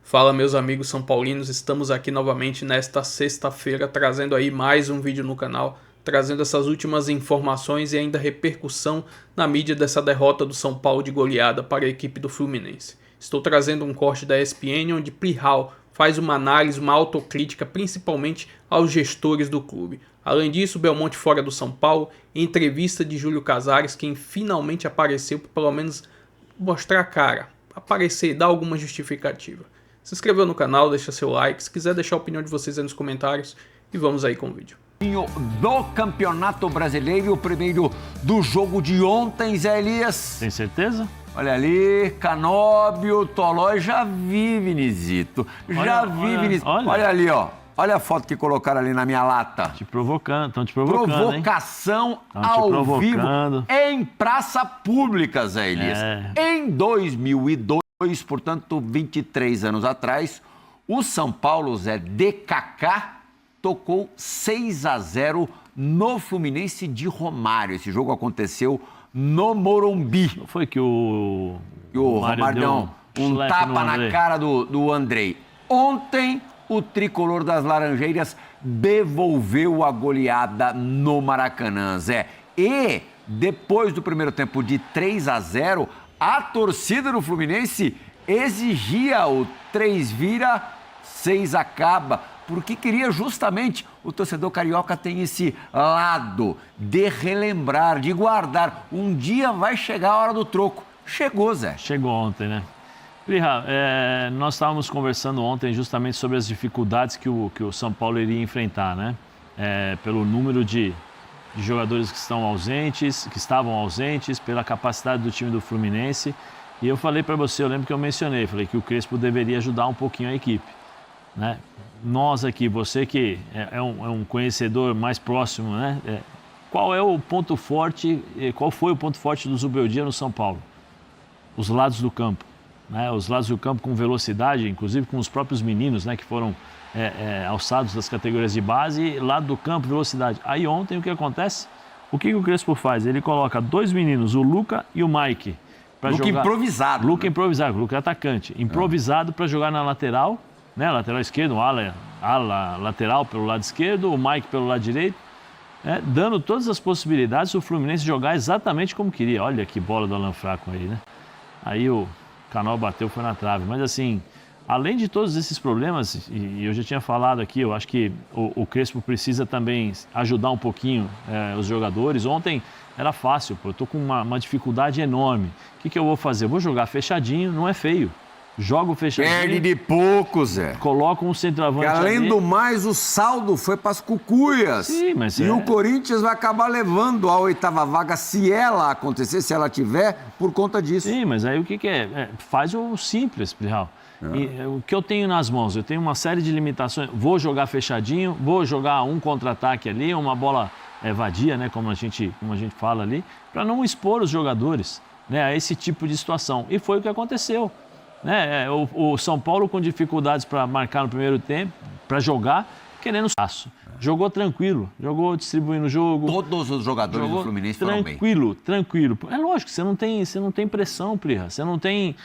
Fala, meus amigos são paulinos, estamos aqui novamente nesta sexta-feira trazendo aí mais um vídeo no canal, trazendo essas últimas informações e ainda repercussão na mídia dessa derrota do São Paulo de goleada para a equipe do Fluminense. Estou trazendo um corte da ESPN onde Plihal faz uma análise, uma autocrítica principalmente aos gestores do clube. Além disso, Belmonte fora do São Paulo, entrevista de Júlio Casares, quem finalmente apareceu para pelo menos mostrar a cara, aparecer, dar alguma justificativa. Se inscreva no canal, deixa seu like, se quiser deixar a opinião de vocês aí nos comentários e vamos aí com o vídeo. Do Campeonato Brasileiro, o primeiro do jogo de ontem, Zé Elias. Tem certeza? Olha ali, Canóbio, Tolói, já vi, Vinizito. Olha ali, ó. Olha a foto que colocaram ali na minha lata. Estão te provocando, provocação ao vivo em praça pública, Zé Elias. Em 2002, portanto, 23 anos atrás, o São Paulo, Zé, de Kaká, tocou 6-0 no Fluminense de Romário. Esse jogo aconteceu no Morumbi. Não foi que o Romário deu um tapa na cara do Andrei. Ontem, o tricolor das Laranjeiras devolveu a goleada no Maracanã, Zé. E, depois do primeiro tempo de 3-0, a torcida do Fluminense exigia o 3 vira, 6 acaba, porque queria justamente, o torcedor carioca tem esse lado de relembrar, de guardar. Um dia vai chegar a hora do troco. Chegou, Zé. Chegou ontem, né? Plihal, nós estávamos conversando ontem justamente sobre as dificuldades que o São Paulo iria enfrentar, né? Pelo número de jogadores que estavam ausentes, pela capacidade do time do Fluminense. E eu falei para você, eu lembro que eu mencionei, falei que o Crespo deveria ajudar um pouquinho a equipe, né? Nós aqui, você que é um conhecedor mais próximo, né? Qual é o ponto forte, qual foi o ponto forte do Zubeldia no São Paulo? Os lados do campo, né? Os lados do campo com velocidade, inclusive com os próprios meninos, né? Que foram alçados das categorias de base, lado do campo, velocidade. Aí ontem o que acontece? O que o Crespo faz? Ele coloca dois meninos, o Luca e o Mike, para jogar. Improvisado. Luca improvisado, Luca é atacante. Improvisado para jogar na lateral, né? Lateral esquerdo, ala lateral pelo lado esquerdo, o Mike pelo lado direito, dando todas as possibilidades do Fluminense jogar exatamente como queria. Olha que bola do Alan Fraco aí, né? Aí o Canal bateu, foi na trave. Mas assim, além de todos esses problemas, e eu já tinha falado aqui, eu acho que o Crespo precisa também ajudar um pouquinho os jogadores. Ontem era fácil, pô, eu tô com uma dificuldade enorme. O que eu vou fazer? Eu vou jogar fechadinho, não é feio. Jogo fechadinho. Perde de pouco, Zé. Coloca um centroavante. E além do mais, o saldo foi para as cucuias. Sim, mas o Corinthians vai acabar levando a 8ª vaga, se ela acontecer, se ela tiver, por conta disso. Sim, mas aí o que é? Faz o simples, Plihal. O que eu tenho nas mãos? Eu tenho uma série de limitações. Vou jogar fechadinho, vou jogar um contra-ataque ali, uma bola vadia, né, como a gente fala ali, para não expor os jogadores, né, a esse tipo de situação. E foi o que aconteceu. Né? O São Paulo com dificuldades para marcar no primeiro tempo, para jogar, querendo espaço. Jogou tranquilo, jogou distribuindo o jogo. Todos os jogadores do Fluminense foram bem. Tranquilo. É lógico, você não tem pressão, Plihal. Você não tem...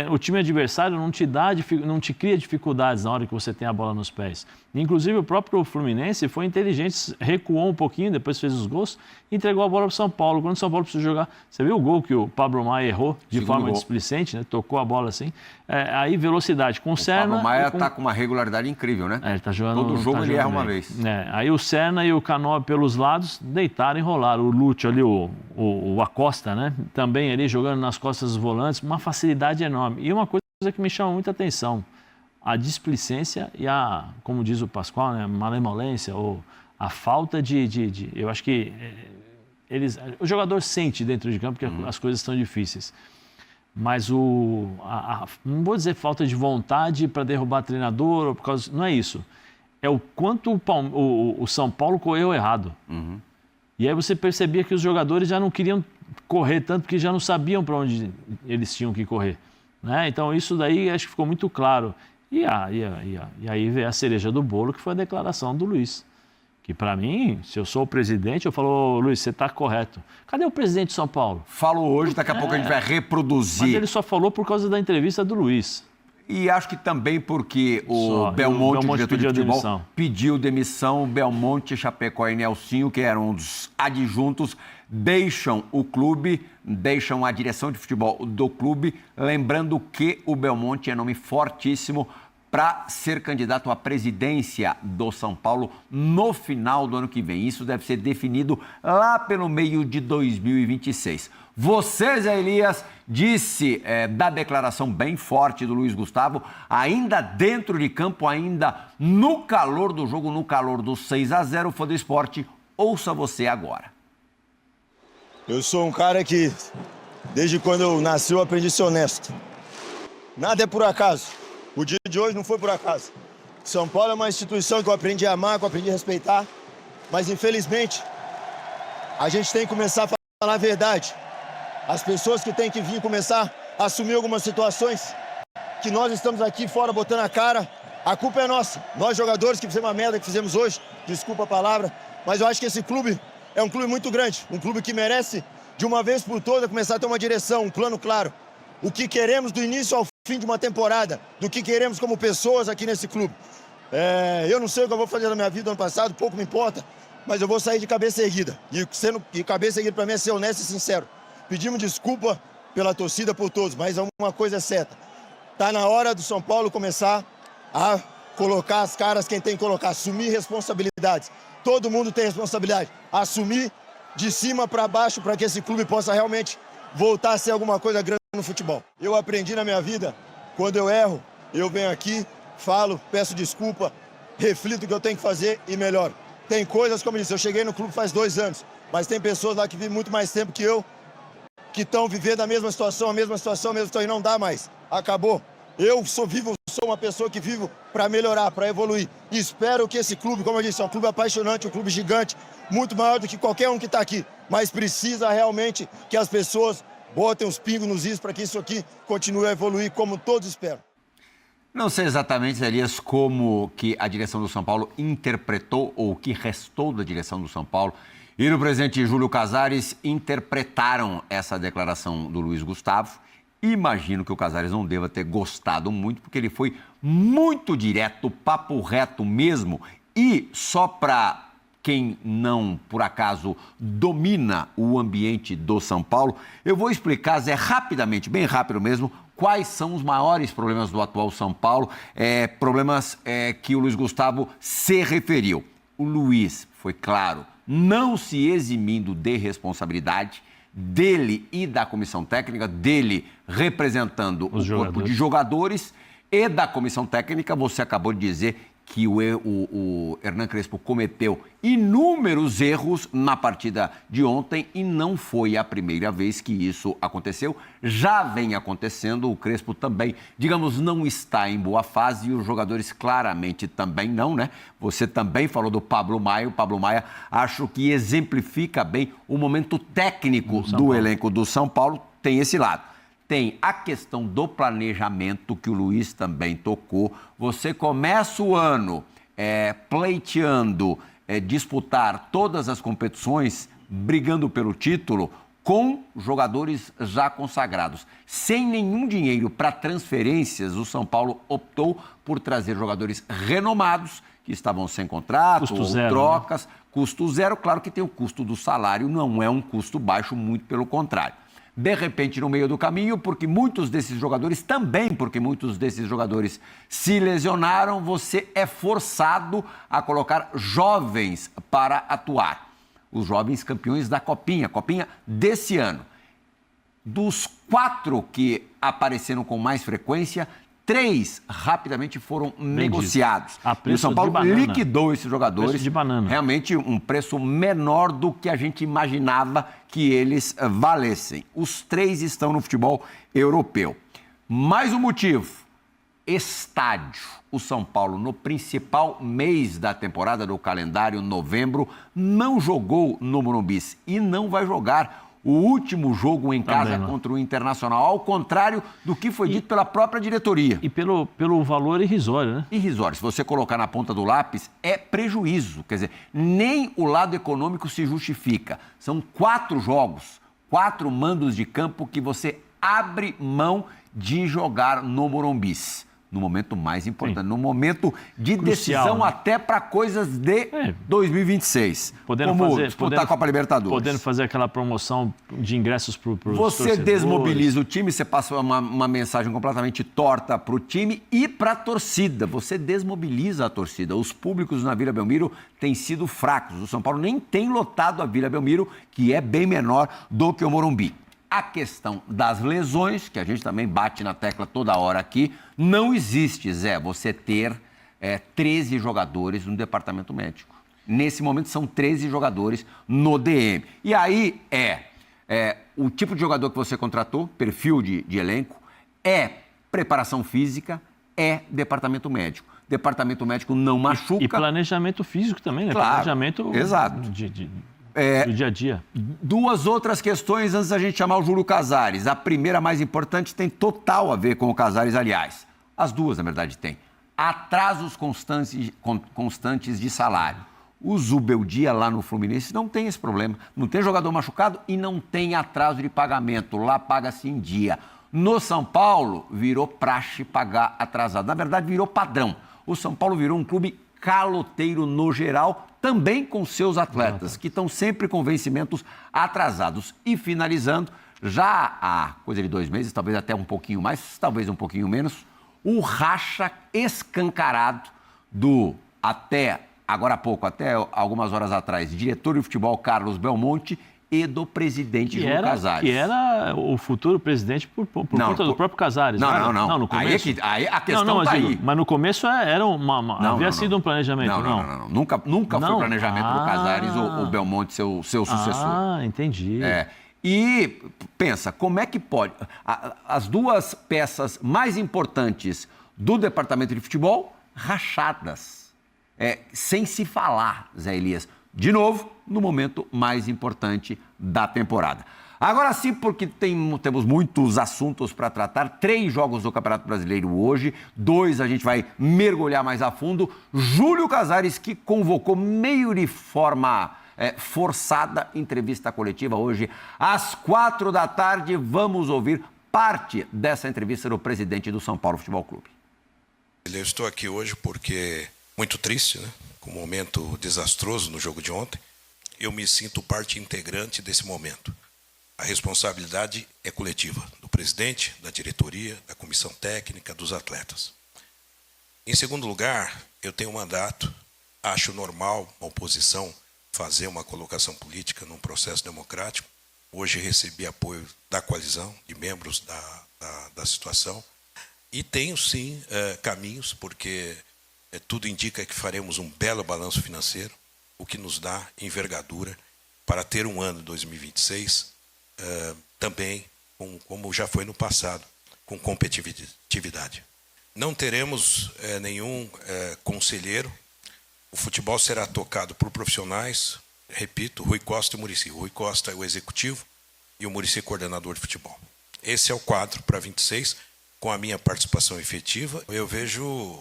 o time adversário não te cria dificuldades na hora que você tem a bola nos pés. Inclusive, o próprio Fluminense foi inteligente, recuou um pouquinho, depois fez os gols, e entregou a bola para o São Paulo. Quando o São Paulo precisou jogar... Você viu o gol que o Pablo Maia errou de forma displicente, né? Tocou a bola assim. Aí, velocidade com o Serna... O Pablo Maia está com uma regularidade incrível, né? Ele está jogando... Todo jogo ele erra uma vez. Aí o Serna e o Canóbio pelos lados deitaram e rolaram. O Lúcio ali, o Acosta, né? Também ali jogando nas costas dos volantes, uma facilidade enorme. E uma coisa que me chama muita atenção, a displicência e a, como diz o Pascoal, né, malemolência, ou a falta de eu acho que o jogador sente dentro de campo que as coisas estão difíceis. Mas não vou dizer falta de vontade para derrubar treinador, ou por causa, não é isso. É o quanto o São Paulo correu errado. E aí você percebia que os jogadores já não queriam correr tanto, porque já não sabiam para onde eles tinham que correr, né? Então isso daí acho que ficou muito claro. E aí veio a cereja do bolo, que foi a declaração do Luiz. Que para mim, se eu sou o presidente, eu falo, Luiz, você está correto. Cadê o presidente de São Paulo? Falou hoje, daqui a pouco a gente vai reproduzir. Mas ele só falou por causa da entrevista do Luiz. E acho que também porque o Belmonte, diretor de futebol, pediu demissão. O Belmonte, Chapecó e Nelsinho, que eram um dos adjuntos, deixam o clube, deixam a direção de futebol do clube, lembrando que o Belmonte é nome fortíssimo para ser candidato à presidência do São Paulo no final do ano que vem. Isso deve ser definido lá pelo meio de 2026. Você, Zé Elias, disse da declaração bem forte do Luiz Gustavo, ainda dentro de campo, ainda no calor do jogo, no calor do 6-0, fã do esporte, ouça você agora. Eu sou um cara que, desde quando eu nasci, eu aprendi a ser honesto. Nada é por acaso. O dia de hoje não foi por acaso. São Paulo é uma instituição que eu aprendi a amar, que eu aprendi a respeitar. Mas, infelizmente, a gente tem que começar a falar a verdade. As pessoas que têm que vir começar a assumir algumas situações que nós estamos aqui fora botando a cara, a culpa é nossa. Nós, jogadores, que fizemos a merda que fizemos hoje, desculpa a palavra, mas eu acho que esse clube é um clube muito grande, um clube que merece, de uma vez por todas, começar a ter uma direção, um plano claro. O que queremos do início ao fim de uma temporada, do que queremos como pessoas aqui nesse clube. Eu não sei o que eu vou fazer na minha vida ano passado, pouco me importa, mas eu vou sair de cabeça erguida. E cabeça erguida para mim é ser honesto e sincero. Pedimos desculpa pela torcida, por todos, mas uma coisa é certa. Está na hora do São Paulo começar a colocar as caras quem tem que colocar, assumir responsabilidades. Todo mundo tem responsabilidade. Assumir de cima para baixo para que esse clube possa realmente voltar a ser alguma coisa grande no futebol. Eu aprendi na minha vida, quando eu erro, eu venho aqui, falo, peço desculpa, reflito o que eu tenho que fazer e melhoro. Tem coisas, como eu disse, eu cheguei no clube faz 2 anos, mas tem pessoas lá que vivem muito mais tempo que eu, que estão vivendo a mesma situação, e não dá mais. Acabou. Eu sou uma pessoa que vivo para melhorar, para evoluir. E espero que esse clube, como eu disse, é um clube apaixonante, um clube gigante, muito maior do que qualquer um que está aqui. Mas precisa realmente que as pessoas botem os pingos nos is para que isso aqui continue a evoluir como todos esperam. Não sei exatamente, Elias, como que a direção do São Paulo interpretou, ou o que restou da direção do São Paulo, e o presidente Júlio Casares interpretaram essa declaração do Luiz Gustavo. Imagino que o Casares não deva ter gostado muito, porque ele foi muito direto, papo reto mesmo. E só para quem não, por acaso, domina o ambiente do São Paulo, eu vou explicar, Zé, rapidamente, bem rápido mesmo, quais são os maiores problemas do atual São Paulo, problemas que o Luiz Gustavo se referiu. O Luiz, foi claro, não se eximindo de responsabilidade dele e da comissão técnica, dele representando o corpo de jogadores e da comissão técnica. Você acabou de dizer que o Hernan Crespo cometeu inúmeros erros na partida de ontem e não foi a primeira vez que isso aconteceu. Já vem acontecendo, o Crespo também, digamos, não está em boa fase e os jogadores claramente também não, né? Você também falou do Pablo Maia. O Pablo Maia acho que exemplifica bem o momento técnico do elenco do São Paulo, tem esse lado. Tem a questão do planejamento, que o Luiz também tocou. Você começa o ano pleiteando, disputar todas as competições, brigando pelo título, com jogadores já consagrados. Sem nenhum dinheiro para transferências, o São Paulo optou por trazer jogadores renomados, que estavam sem contrato, custo ou zero, trocas. Né? Custo zero, claro que tem o custo do salário, não é um custo baixo, muito pelo contrário. De repente, no meio do caminho, porque muitos desses jogadores se lesionaram, você é forçado a colocar jovens para atuar. Os jovens campeões da Copinha desse ano. Dos 4 que apareceram com mais frequência, 3 rapidamente foram negociados. E o São Paulo liquidou esses jogadores. Preço de banana. Realmente um preço menor do que a gente imaginava que eles valessem. Os 3 estão no futebol europeu. Mais um motivo: estádio. O São Paulo, no principal mês da temporada do calendário, novembro, não jogou no Morumbi e não vai jogar o último jogo em casa contra o Internacional, ao contrário do que foi dito pela própria diretoria. E pelo valor irrisório, né? Irrisório. Se você colocar na ponta do lápis, é prejuízo. Quer dizer, nem o lado econômico se justifica. São 4 jogos, 4 mandos de campo que você abre mão de jogar no Morumbi. no momento mais importante, no momento de crucial, decisão, né? Até para coisas de 2026. Como disputar a Copa Libertadores. Podendo fazer aquela promoção de ingressos para os Você desmobiliza o time, você passa uma mensagem completamente torta para o time e para a torcida. Você desmobiliza a torcida. Os públicos na Vila Belmiro têm sido fracos. O São Paulo nem tem lotado a Vila Belmiro, que é bem menor do que o Morumbi. A questão das lesões, que a gente também bate na tecla toda hora aqui, não existe, Zé, você ter 13 jogadores no departamento médico. Nesse momento são 13 jogadores no DM. E aí o tipo de jogador que você contratou, perfil de elenco, preparação física, departamento médico. Departamento médico não machuca. E planejamento físico também, né? Claro, planejamento exato. do dia a dia. Duas outras questões antes da gente chamar o Júlio Casares. A primeira, mais importante, tem total a ver com o Casares, aliás. As duas, na verdade, tem. Atrasos constantes de salário. O Zubeldia lá no Fluminense não tem esse problema. Não tem jogador machucado e não tem atraso de pagamento. Lá paga-se em dia. No São Paulo, virou praxe pagar atrasado. Na verdade, virou padrão. O São Paulo virou um clube caloteiro no geral, também com seus atletas, que estão sempre com vencimentos atrasados. E finalizando, já há coisa de 2 meses, talvez até um pouquinho mais, talvez um pouquinho menos, o racha escancarado do até agora há pouco, até algumas horas atrás, diretor de futebol Carlos Belmonte e do presidente Júlio Casares. Que era o futuro presidente por conta do próprio Casares. Não. No começo, aí a questão está aí. Mas no começo havia sido um planejamento, não. Nunca foi planejamento do Casares o Belmonte, seu sucessor. Ah, entendi. E pensa, como é que pode... As duas peças mais importantes do departamento de futebol, rachadas. Sem se falar, Zé Elias. De novo, no momento mais importante da temporada. Agora sim, porque temos muitos assuntos para tratar. 3 jogos do Campeonato Brasileiro hoje. 2 a gente vai mergulhar mais a fundo. Júlio Casares, que convocou meio de forma forçada entrevista coletiva hoje às 4 da tarde. Vamos ouvir parte dessa entrevista do presidente do São Paulo Futebol Clube. Eu estou aqui hoje porque muito triste, né? Com o momento desastroso no jogo de ontem. Eu me sinto parte integrante desse momento. A responsabilidade é coletiva, do presidente, da diretoria, da comissão técnica, dos atletas. Em segundo lugar, eu tenho um mandato, acho normal uma oposição fazer uma colocação política num processo democrático. Hoje recebi apoio da coalizão, de membros da situação. E tenho, sim, caminhos, porque tudo indica que faremos um belo balanço financeiro, o que nos dá envergadura para ter um ano de 2026 também, como já foi no passado, com competitividade. Não teremos nenhum conselheiro. O futebol será tocado por profissionais, repito, Rui Costa e Muricy. O Rui Costa é o executivo e o Muricy coordenador de futebol. Esse é o quadro para 26, com a minha participação efetiva. Eu vejo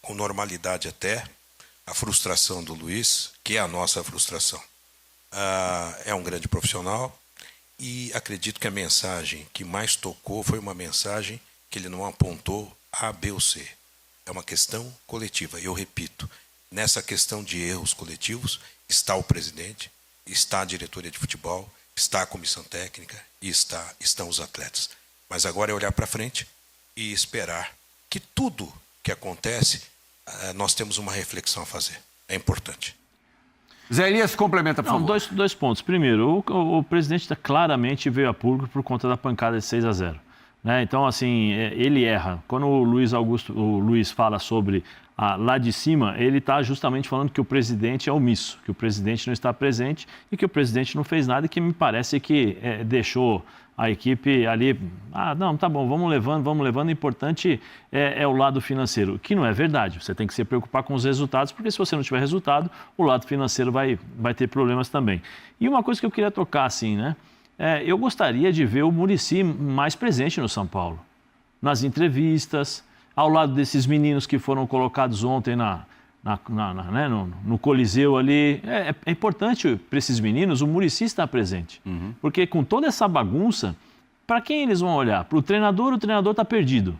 com normalidade até a frustração do Luiz, que é a nossa frustração. É um grande profissional e acredito que a mensagem que mais tocou foi uma mensagem que ele não apontou A, B ou C. É uma questão coletiva. Eu repito, nessa questão de erros coletivos está o presidente, está a diretoria de futebol, está a comissão técnica e estão os atletas. Mas agora é olhar para frente e esperar que tudo que acontece, nós temos uma reflexão a fazer. É importante. Zé Elias, complementa, por favor. Dois pontos. Primeiro, o presidente claramente veio a público por conta da pancada de 6-0. Né? Então, assim, ele erra. Quando o Luiz fala sobre lá de cima, ele está justamente falando que o presidente é omisso, que o presidente não está presente e que o presidente não fez nada e que me parece que deixou a equipe ali, não, tá bom, vamos levando, o importante é o lado financeiro, que não é verdade, você tem que se preocupar com os resultados, porque se você não tiver resultado, o lado financeiro vai ter problemas também. E uma coisa que eu queria tocar assim, né, eu gostaria de ver o Muricy mais presente no São Paulo, nas entrevistas, ao lado desses meninos que foram colocados ontem no Coliseu ali. É importante para esses meninos o Muricy estar presente. Uhum. Porque com toda essa bagunça, para quem eles vão olhar? Para o treinador está perdido.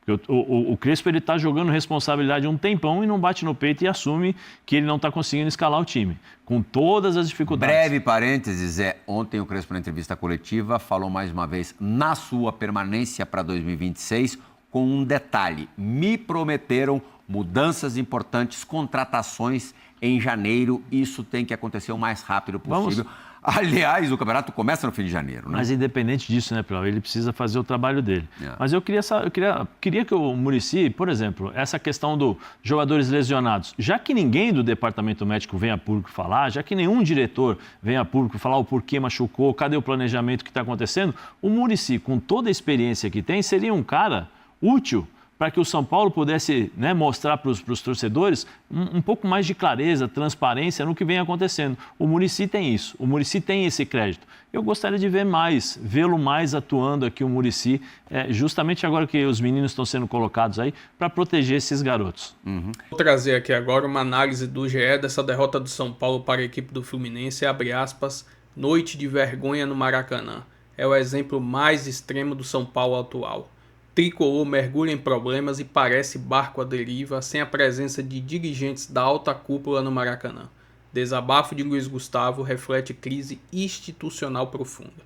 Porque o Crespo ele está jogando responsabilidade um tempão e não bate no peito e assume que ele não está conseguindo escalar o time, com todas as dificuldades. Breve parênteses, ontem o Crespo na entrevista coletiva falou mais uma vez na sua permanência para 2026 com um detalhe: me prometeram mudanças importantes, contratações em janeiro, isso tem que acontecer o mais rápido possível. Aliás, o campeonato começa no fim de janeiro, né? Mas independente disso, né, Pilar? Ele precisa fazer o trabalho dele. Mas eu queria que o Muricy, por exemplo, essa questão dos jogadores lesionados, já que ninguém do departamento médico vem a público falar, já que nenhum diretor vem a público falar o porquê machucou, cadê o planejamento que está acontecendo, o Muricy, com toda a experiência que tem, seria um cara útil para que o São Paulo pudesse, né, mostrar para os torcedores um pouco mais de clareza, transparência no que vem acontecendo. O Muricy tem isso, o Muricy tem esse crédito. Eu gostaria de vê-lo mais atuando aqui, o Muricy, justamente agora que os meninos estão sendo colocados aí, para proteger esses garotos. Vou trazer aqui agora uma análise do GE dessa derrota do São Paulo para a equipe do Fluminense, abre aspas, noite de vergonha no Maracanã. É o exemplo mais extremo do São Paulo atual. Tricolor mergulha em problemas e parece barco à deriva sem a presença de dirigentes da alta cúpula no Maracanã. Desabafo de Luiz Gustavo reflete crise institucional profunda.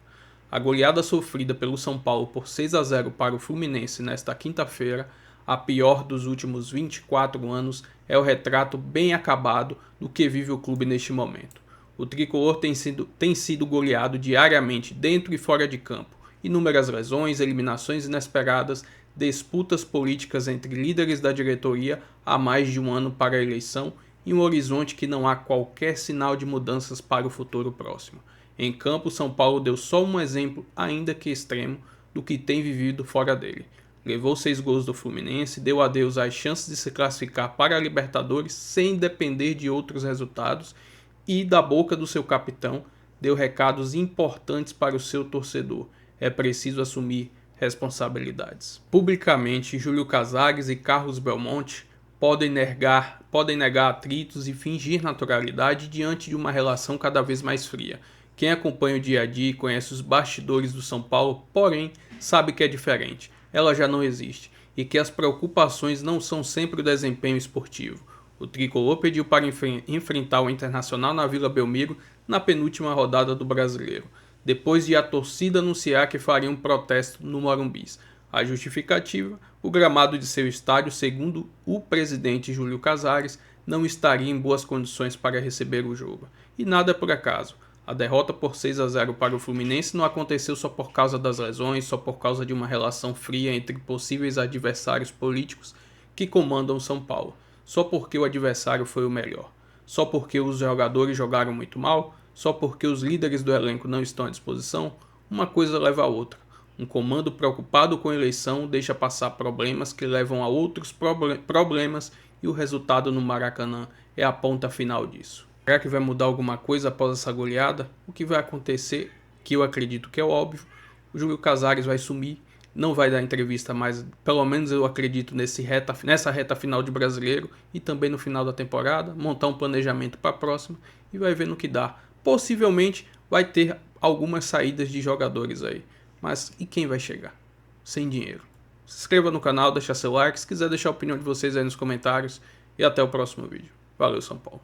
A goleada sofrida pelo São Paulo por 6-0 para o Fluminense nesta quinta-feira, a pior dos últimos 24 anos, é o retrato bem acabado do que vive o clube neste momento. O tricolor tem sido goleado diariamente dentro e fora de campo. Inúmeras lesões, eliminações inesperadas, disputas políticas entre líderes da diretoria há mais de um ano para a eleição e um horizonte que não há qualquer sinal de mudanças para o futuro próximo. Em campo, São Paulo deu só um exemplo, ainda que extremo, do que tem vivido fora dele. Levou 6 gols do Fluminense, deu adeus às chances de se classificar para a Libertadores sem depender de outros resultados e, da boca do seu capitão, deu recados importantes para o seu torcedor. É preciso assumir responsabilidades. Publicamente, Júlio Casares e Carlos Belmonte podem negar atritos e fingir naturalidade diante de uma relação cada vez mais fria. Quem acompanha o dia a dia e conhece os bastidores do São Paulo, porém, sabe que é diferente. Ela já não existe e que as preocupações não são sempre o desempenho esportivo. O tricolor pediu para enfrentar o Internacional na Vila Belmiro na penúltima rodada do Brasileiro, depois de a torcida anunciar que faria um protesto no Morumbi. A justificativa, o gramado de seu estádio, segundo o presidente Júlio Casares, não estaria em boas condições para receber o jogo. E nada é por acaso. A derrota por 6-0 para o Fluminense não aconteceu só por causa das lesões, só por causa de uma relação fria entre possíveis adversários políticos que comandam São Paulo. Só porque o adversário foi o melhor. Só porque os jogadores jogaram muito mal. Só porque os líderes do elenco não estão à disposição, uma coisa leva a outra. Um comando preocupado com a eleição deixa passar problemas que levam a outros problemas e o resultado no Maracanã é a ponta final disso. Será que vai mudar alguma coisa após essa goleada? O que vai acontecer, que eu acredito que é óbvio, o Júlio Casares vai sumir, não vai dar entrevista mais, pelo menos eu acredito nessa reta final de Brasileiro e também no final da temporada, montar um planejamento para a próxima e vai ver no que dá. Possivelmente vai ter algumas saídas de jogadores aí. Mas e quem vai chegar? Sem dinheiro. Se inscreva no canal, deixa seu like. Se quiser deixar a opinião de vocês aí nos comentários. E até o próximo vídeo. Valeu, São Paulo.